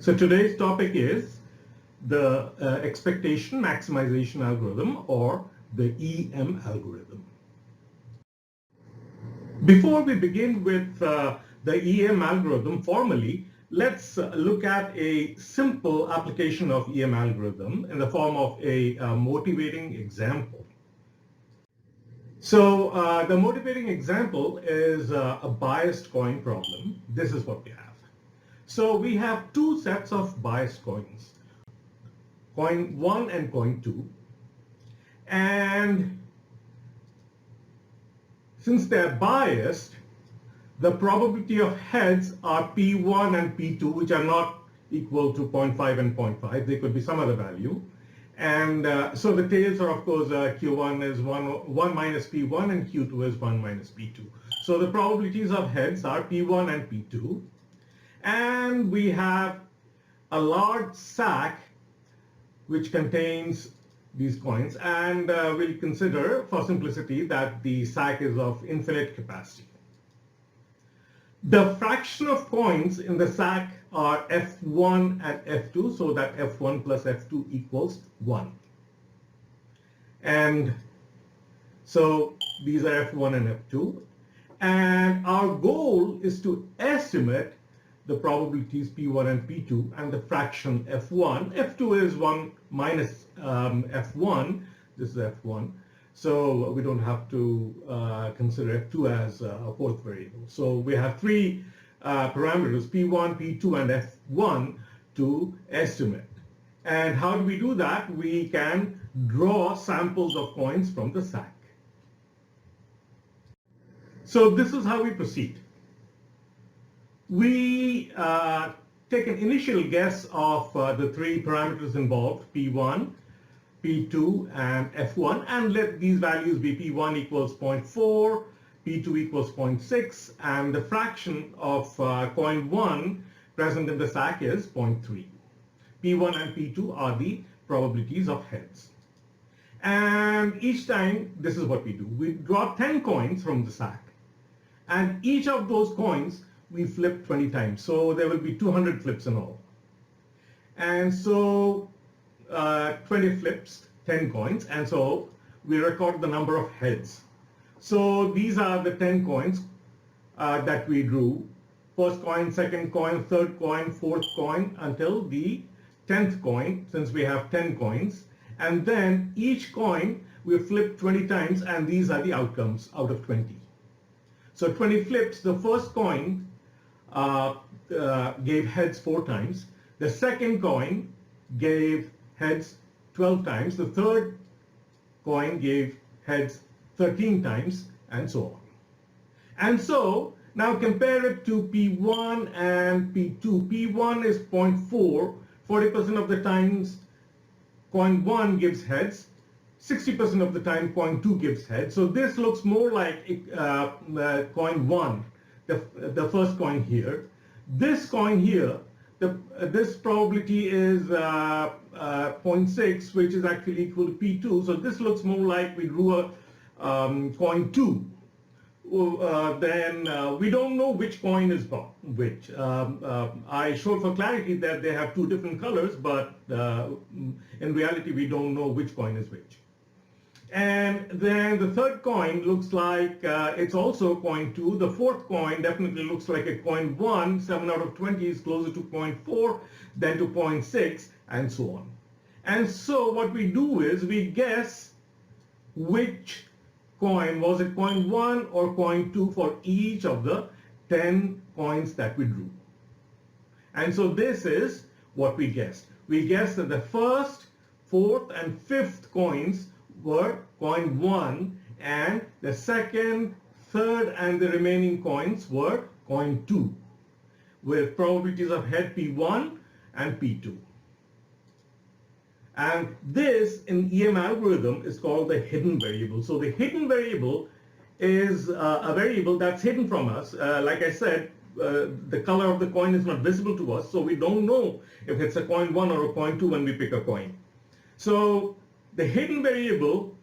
So today's topic is the expectation maximization algorithm, or the EM algorithm. Before we begin with the EM algorithm formally, let's look at a simple application of EM algorithm in the form of a motivating example. So the motivating example is a biased coin problem. This is what we have. So we have two sets of biased coins, coin 1 and coin 2. And since they're biased, the probability of heads are P1 and P2, which are not equal to 0.5 and 0.5. They could be some other value. And so the tails are, of course, Q1 is 1 minus P1 and Q2 is 1 minus P2. So the probabilities of heads are P1 and P2. And we have a large sack which contains these coins, and we'll consider for simplicity that the sack is of infinite capacity. The fraction of coins in the sack are F1 and F2, so that F1 plus F2 equals 1. And so these are F1 and F2. And our goal is to estimate the probabilities P1 and P2 and the fraction F1. F2 is 1 minus F1. This is F1. So we don't have to consider F2 as a fourth variable. So we have three parameters, P1, P2, and F1 to estimate. And how do we do that? We can draw samples of coins from the sack. So this is how we proceed. We take an initial guess of the three parameters involved, P1, P2, and F1, and let these values be P1 equals 0.4, P2 equals 0.6, and the fraction of coin 1 present in the sack is 0.3. P1 and P2 are the probabilities of heads. And each time, this is what we do. We draw 10 coins from the sack, and each of those coins we flip 20 times. So there will be 200 flips in all. And so 20 flips, 10 coins, and so we record the number of heads. So these are the 10 coins that we drew. First coin, second coin, third coin, fourth coin, until the 10th coin, since we have 10 coins. And then each coin we flip 20 times, and these are the outcomes out of 20. So 20 flips, the first coin gave heads 4 times. The second coin gave heads 12 times. The third coin gave heads 13 times, and so on. And so now compare it to P1 and P2. P1 is 0.4. 40% of the times coin 1 gives heads. 60% of the time coin 2 gives heads. So this looks more like coin 1, the first coin here. This coin here, this probability is 0.6, which is actually equal to P2. So this looks more like we drew a coin 2. Then we don't know which coin is which. I showed for clarity that they have 2 different colors, but in reality we don't know which coin is which. And then the third coin looks like it's also coin 2. The fourth coin definitely looks like a coin 1. 7 out of 20 is closer to 0.4 than to 0.6, and so on. And so what we do is we guess which coin, was it coin 1 or coin 2 for each of the 10 coins that we drew. And so this is what we guessed. We guessed that the first, fourth, and fifth coins were coin 1, and the second, third, and the remaining coins were coin 2, with probabilities of head P1 and P2. And this in EM algorithm is called the hidden variable. So the hidden variable is a variable that's hidden from us. Like I said, the color of the coin is not visible to us, so we don't know if it's a coin 1 or a coin 2 when we pick a coin. So the hidden variable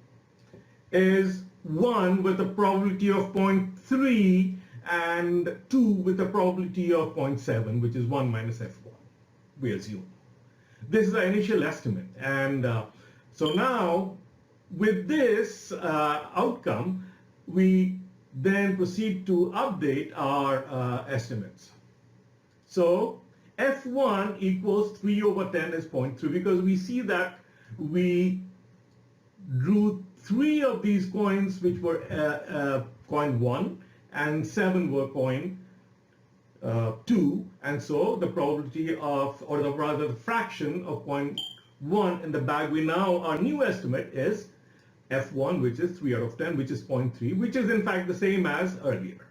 is 1 with a probability of 0.3 and 2 with a probability of 0.7, which is 1 minus F1. we assume. This is our initial estimate. And so now, with this outcome, we then proceed to update our estimates. So F1 equals 3 over 10 is 0.3 because we see that we drew 3 of these coins which were coin 1 and 7 were coin 2, and so the probability of, or rather the fraction of coin 1 in the bag, our new estimate is F1, which is 3 out of 10, which is 0.3, which is in fact the same as earlier.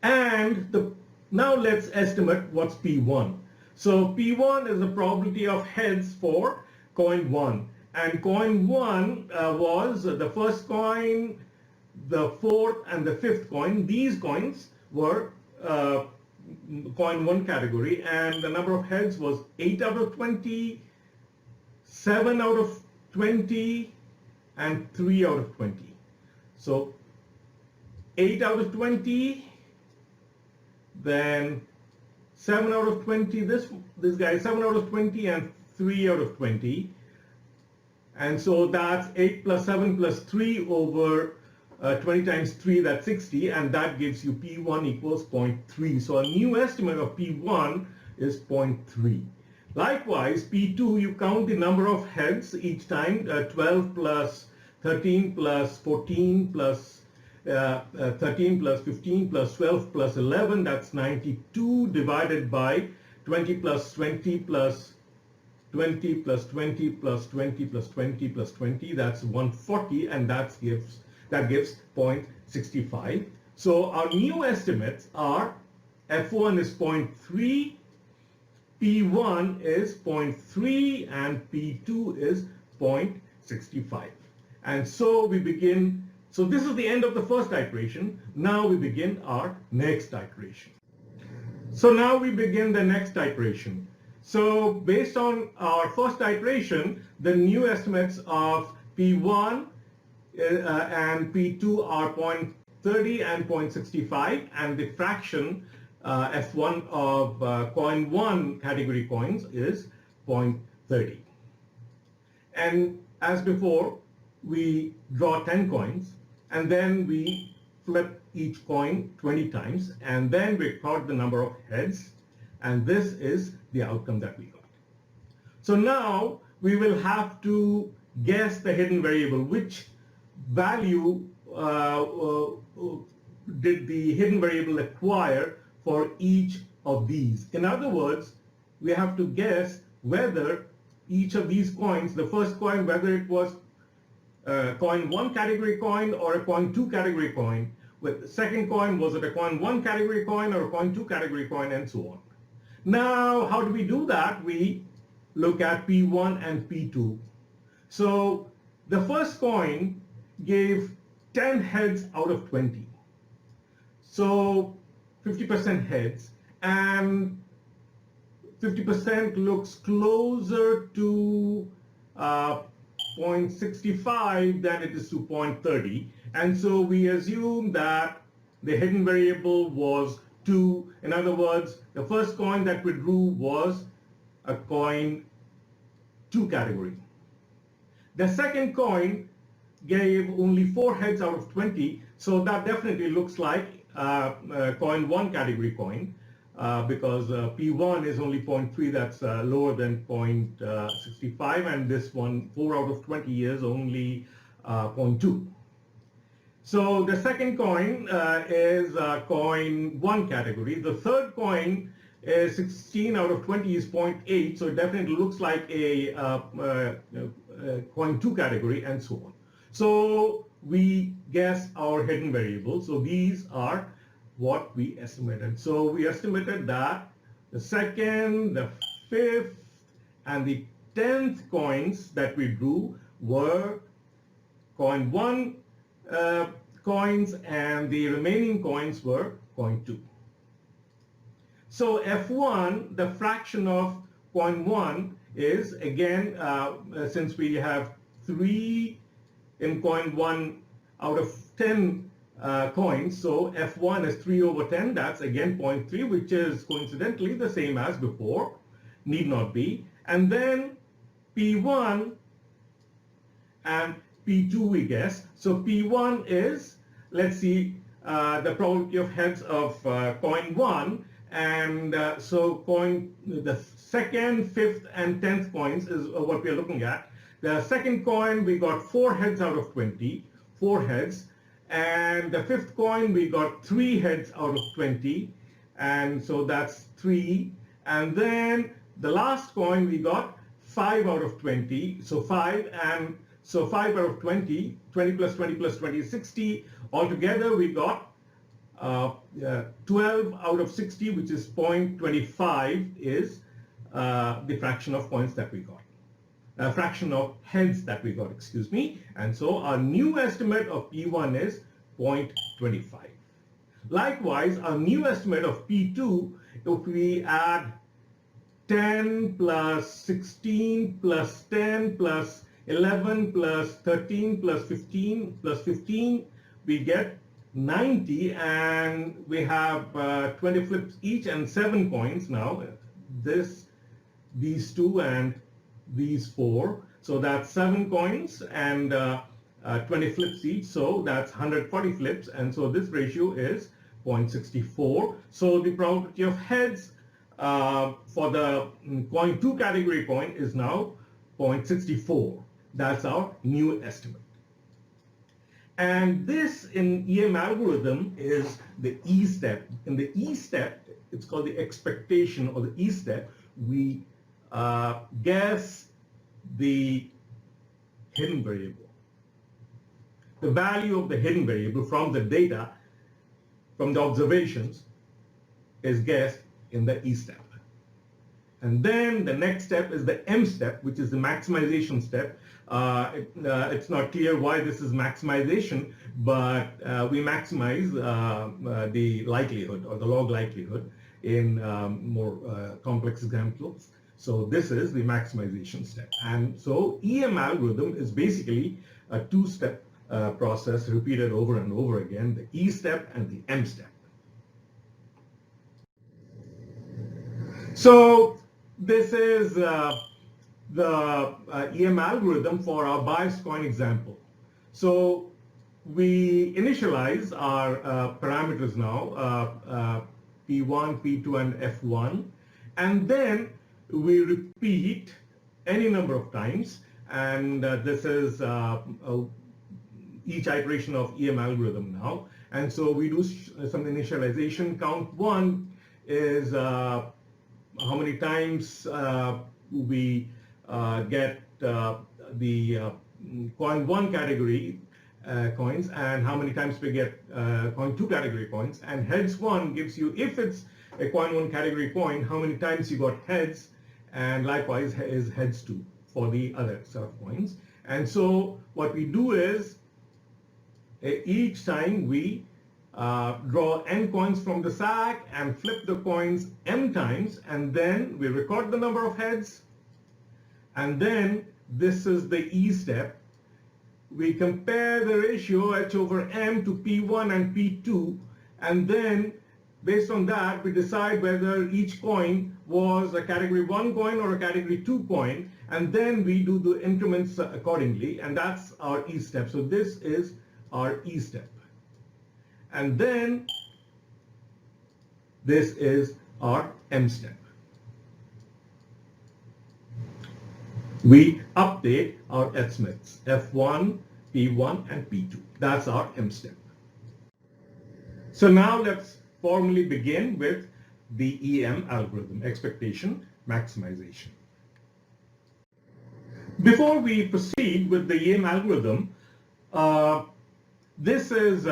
And now let's estimate what's P1. So P1 is the probability of heads for coin 1. And coin 1 was the first coin, the fourth, and the fifth coin. These coins were coin 1 category, and the number of heads was 8 out of 20, 7 out of 20, and 3 out of 20. So 8 out of 20, then 7 out of 20, this guy 7 out of 20 and 3 out of 20. And so that's 8 plus 7 plus 3 over 20 times 3, that's 60, and that gives you P1 equals 0.3. So a new estimate of P1 is 0.3. Likewise, P2, you count the number of heads each time, 12 plus 13 plus 14 plus 13 plus 15 plus 12 plus 11, that's 92 divided by 20 plus 20 plus 20 plus 20 plus 20 plus 20 plus 20, that's 140, and that gives 0.65. So our new estimates are F1 is 0.3, P1 is 0.3, and P2 is 0.65. And so we begin, so this is the end of the first iteration. Now we begin our next iteration. So now we begin the next iteration. So based on our first iteration, the new estimates of P1 and P2 are 0.30 and 0.65, and the fraction F1 of coin 1 category coins is 0.30. And as before, we draw 10 coins, and then we flip each coin 20 times, and then we record the number of heads, and this is the outcome that we got. So now we will have to guess the hidden variable. Which value did the hidden variable acquire for each of these? In other words, we have to guess whether each of these coins, the first coin, whether it was a coin 1 category coin or a coin 2 category coin. With the second coin, was it a coin 1 category coin or a coin 2 category coin, and so on. Now, how do we do that? We look at P1 and P2. So the first coin gave 10 heads out of 20. So 50% heads, and 50% looks closer to 0.65 than it is to 0.30. And so we assume that the hidden variable was 2. In other words, the first coin that we drew was a coin 2 category. The second coin gave only 4 heads out of 20, so that definitely looks like coin 1 category coin, because P1 is only 0.3, that's lower than 0.65, and this one, 4 out of 20, is only 0.2. So the second coin is coin 1 category. The third coin is 16 out of 20 is 0.8, so it definitely looks like a coin 2 category, and so on. So we guess our hidden variables. So these are what we estimated. So we estimated that the second, the fifth, and the 10th coins that we drew were coin 1 coins, and the remaining coins were coin 2. So F1, the fraction of coin 1 is, again, since we have 3 in coin 1 out of 10 coins, so F1 is 3 over 10, that's again 0.3, which is coincidentally the same as before. need not be. And then P1 and P2 we guess. So P1 is, let's see, the probability of heads of coin 1, and so the second, fifth, and 10th coins is what we are looking at. The second coin we got 4 heads out of 20, 4 heads, and the fifth coin we got 3 heads out of 20, and so that's 3. And then the last coin we got 5 out of 20, so 5, and so 5 out of 20, 20 plus 20 plus 20 is 60. Altogether we got 12 out of 60, which is 0.25 is the fraction of coins that we got. Fraction of heads that we got, excuse me. And so our new estimate of P1 is 0.25. Likewise, our new estimate of P2, if we add 10 plus 16 plus 10 plus 11 plus 13 plus 15, we get 90, and we have 20 flips each and 7 coins now. These 2 and these 4. So that's 7 coins and 20 flips each. So that's 140 flips. And so this ratio is 0.64. So the probability of heads for the coin 2 category coin is now 0.64. That's our new estimate. And this in EM algorithm is the E step. In the E step, it's called the expectation, or the E step. We guess the hidden variable. The value of the hidden variable from the data, from the observations, is guessed in the E step. And then the next step is the M step, which is the maximization step. It's not clear why this is maximization, but we maximize the likelihood or the log likelihood in more complex examples. So this is the maximization step. And so EM algorithm is basically a 2-step process repeated over and over again, the E step and the M step. So this is the EM algorithm for our biased coin example. So we initialize our parameters now, P1, P2, and F1, and then we repeat any number of times, and this is each iteration of EM algorithm now. And so we do some initialization. Count 1 is how many times we get the coin 1 category coins, and how many times we get coin 2 category coins. And heads 1 gives you, if it's a coin 1 category coin, how many times you got heads, and likewise is heads 2 for the other set of coins. And so what we do is each time we draw n coins from the sack and flip the coins m times, and then we record the number of heads, and then this is the E step. We compare the ratio h over m to P1 and P2, and then based on that we decide whether each coin was a category 1 coin or a category 2 coin, and then we do the increments accordingly, and that's our E step. So this is our E step. And then this is our M step. We update our estimates, F1, P1, and P2. That's our M step. So now let's formally begin with the EM algorithm, expectation maximization. Before we proceed with the EM algorithm, this is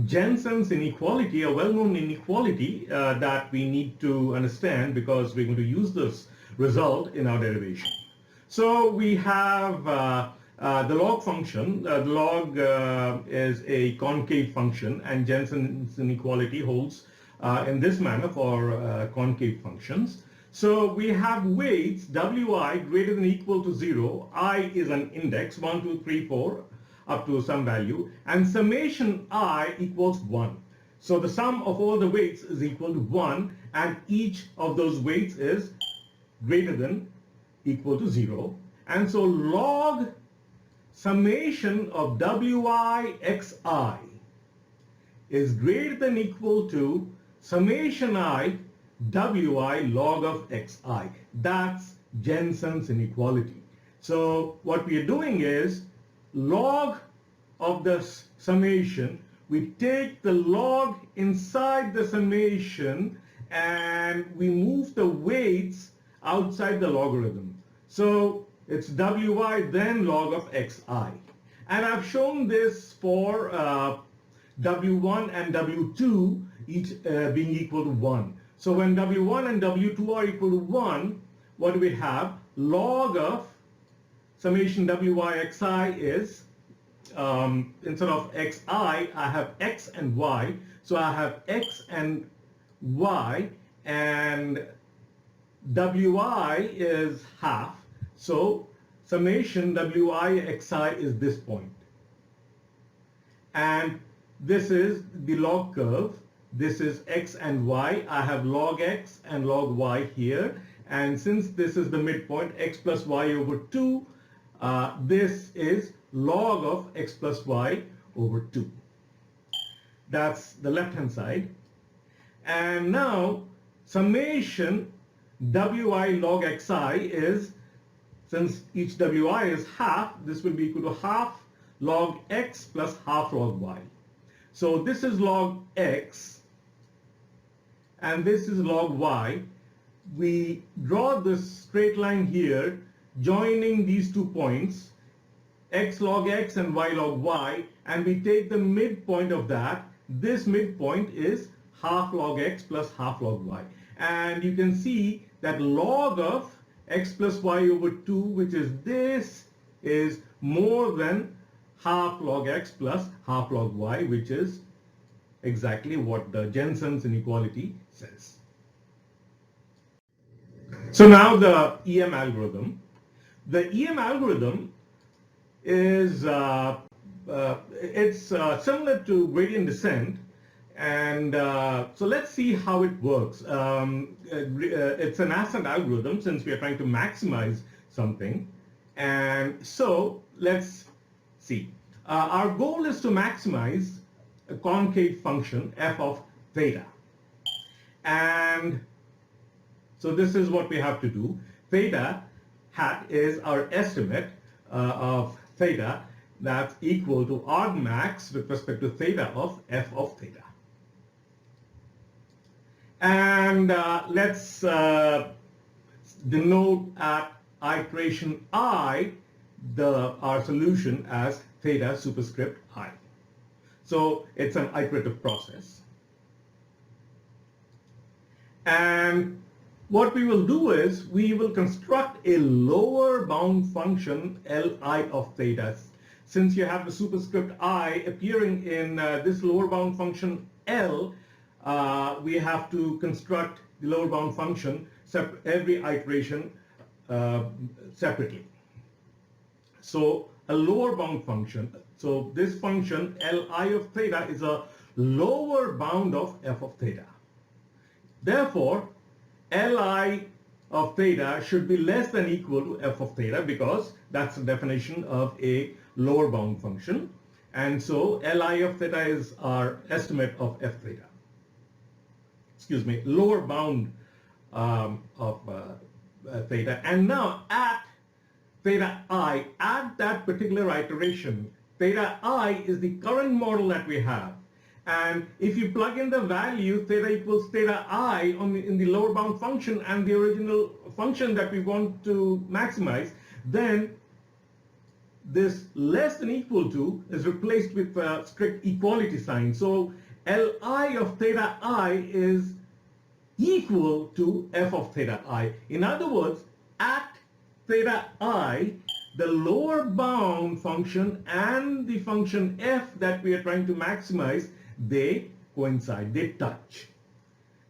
Jensen's inequality, a well-known inequality that we need to understand because we're going to use this result in our derivation. So we have the log function. The log is a concave function, and Jensen's inequality holds in this manner for concave functions. So we have weights wi greater than or equal to 0. I is an index, 1, 2, 3, 4, up to some value, and summation I equals 1. So the sum of all the weights is equal to 1, and each of those weights is greater than equal to 0. And so log summation of wi xi is greater than equal to summation I wi log of xi. That's Jensen's inequality. So what we are doing is log of the summation, we take the log inside the summation and we move the weights outside the logarithm. So it's wi then log of xi. And I've shown this for w1 and w2 each being equal to 1. So when w1 and w2 are equal to 1, what do we have? Log of summation wi xi is, instead of xi, I have x and y. So I have x and y, and wi is half. So summation wi xi is this point. And this is the log curve. This is x and y. I have log x and log y here. And since this is the midpoint, x plus y over 2, this is log of x plus y over 2. That's the left-hand side. And now summation wi log xi is, since each wi is half, this will be equal to half log x plus half log y. So this is log x and this is log y. We draw this straight line here joining these 2 points, x log x and y log y, and we take the midpoint of that. This midpoint is half log x plus half log y. And you can see that log of x plus y over 2, which is this, is more than half log x plus half log y, which is exactly what the Jensen's inequality says. So now the EM algorithm. The EM algorithm is similar to gradient descent, and so let's see how it works. It's an ascent algorithm since we are trying to maximize something, and so let's see. Our goal is to maximize a concave function f of theta, and so this is what we have to do. Theta hat is our estimate of theta, that's equal to argmax with respect to theta of f of theta. And let's denote at iteration I our solution as theta superscript I. So it's an iterative process. And what we will do is we will construct a lower bound function Li of theta. Since you have the superscript I appearing in this lower bound function L, we have to construct the lower bound function every iteration separately. So a lower bound function, so this function Li of theta is a lower bound of f of theta. Therefore, Li of theta should be less than equal to f of theta, because that's the definition of a lower bound function. And so Li of theta is our estimate of f theta. Excuse me, lower bound of theta. And now at theta I, at that particular iteration, theta I is the current model that we have. And if you plug in the value theta equals theta I in the lower bound function and the original function that we want to maximize, then this less than equal to is replaced with a strict equality sign. So Li of theta I is equal to f of theta I. In other words, at theta I, the lower bound function and the function f that we are trying to maximize, they coincide, they touch.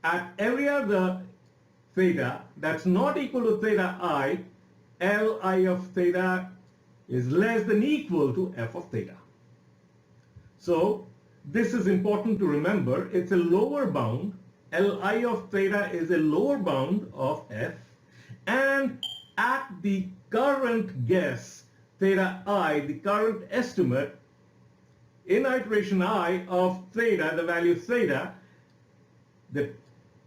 At every other theta that's not equal to theta I, Li of theta is less than equal to f of theta. So this is important to remember. It's a lower bound. Li of theta is a lower bound of f, and the current guess, theta I, the current estimate in iteration I of theta, the value theta, the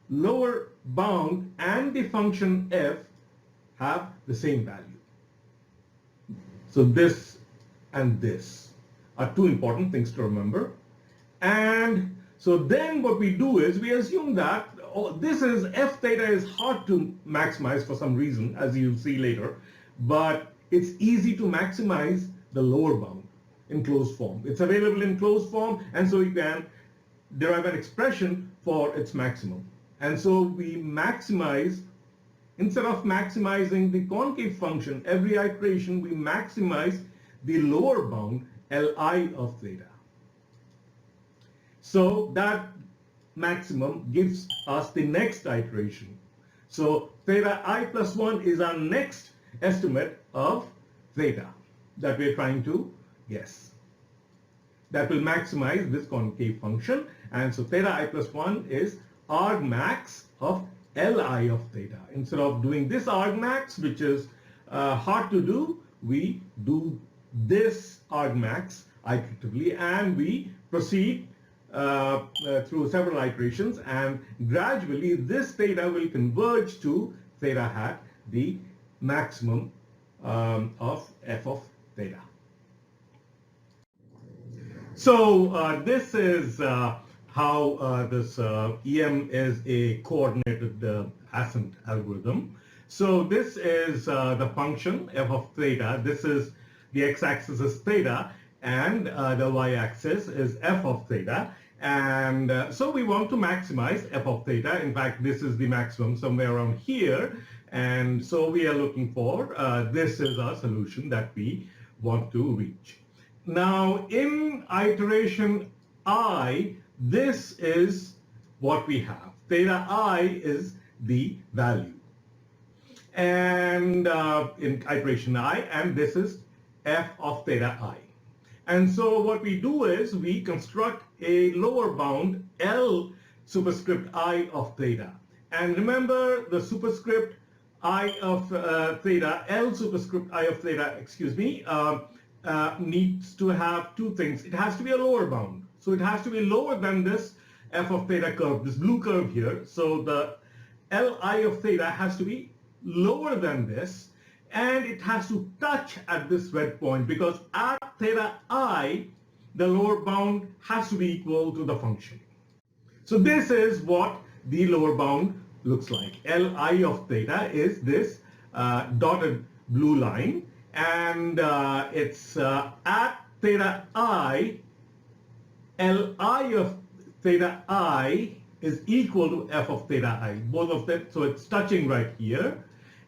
lower bound and the function f have the same value. So this and this are two important things to remember. And so then what we do is we assume that this is f theta is hard to maximize for some reason, as you'll see later, but it's easy to maximize the lower bound in closed form. It's available in closed form, and so you can derive an expression for its maximum. And so we maximize, instead of maximizing the concave function, every iteration we maximize the lower bound Li of theta. So that maximum gives us the next iteration. So theta I plus 1 is our next estimate of theta that we're trying to guess. That will maximize this concave function, and so theta I plus 1 is argmax of Li of theta. Instead of doing this argmax, which is hard to do, we do this argmax iteratively, and we proceed through several iterations, and gradually this theta will converge to theta hat, the maximum of f of theta. So this is how this EM is a coordinated ascent algorithm. So this is the function f of theta. This is the x-axis is theta, and the y-axis is f of theta. And so we want to maximize f of theta. In fact, this is the maximum somewhere around here. And so we are looking for, this is our solution that we want to reach. Now in iteration I, this is what we have. Theta I is the value. And in iteration I, and this is f of theta I. And so what we do is we construct a lower bound L superscript I of theta. And remember, the superscript I of theta, L superscript I of theta, excuse me, needs to have two things. It has to be a lower bound. So it has to be lower than this f of theta curve, this blue curve here. So the Li of theta has to be lower than this, and it has to touch at this red point, because at theta I, the lower bound has to be equal to the function. So this is what the lower bound looks like. Li of theta is this dotted blue line, and it's at theta I, Li of theta I is equal to f of theta I, both of them. So it's touching right here,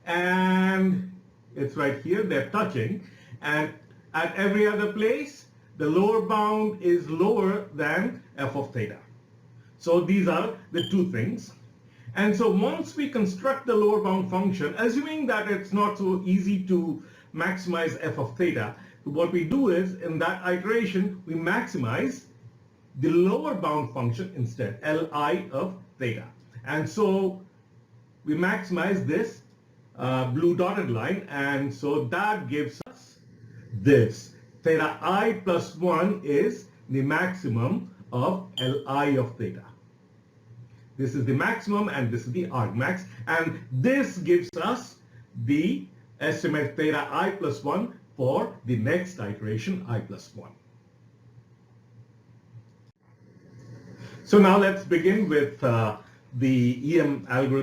and it's right here, they're touching, and at every other place the lower bound is lower than f of theta. So these are the two things. And so once we construct the lower bound function, assuming that it's not so easy to maximize f of theta, what we do is in that iteration we maximize the lower bound function instead, Li of theta. And so we maximize this blue dotted line, and so that gives us this. Theta I plus 1 is the maximum of Li of theta. This is the maximum, and this is the argmax, and this gives us the estimate theta I plus 1 for the next iteration I plus 1. So now let's begin with the EM algorithm.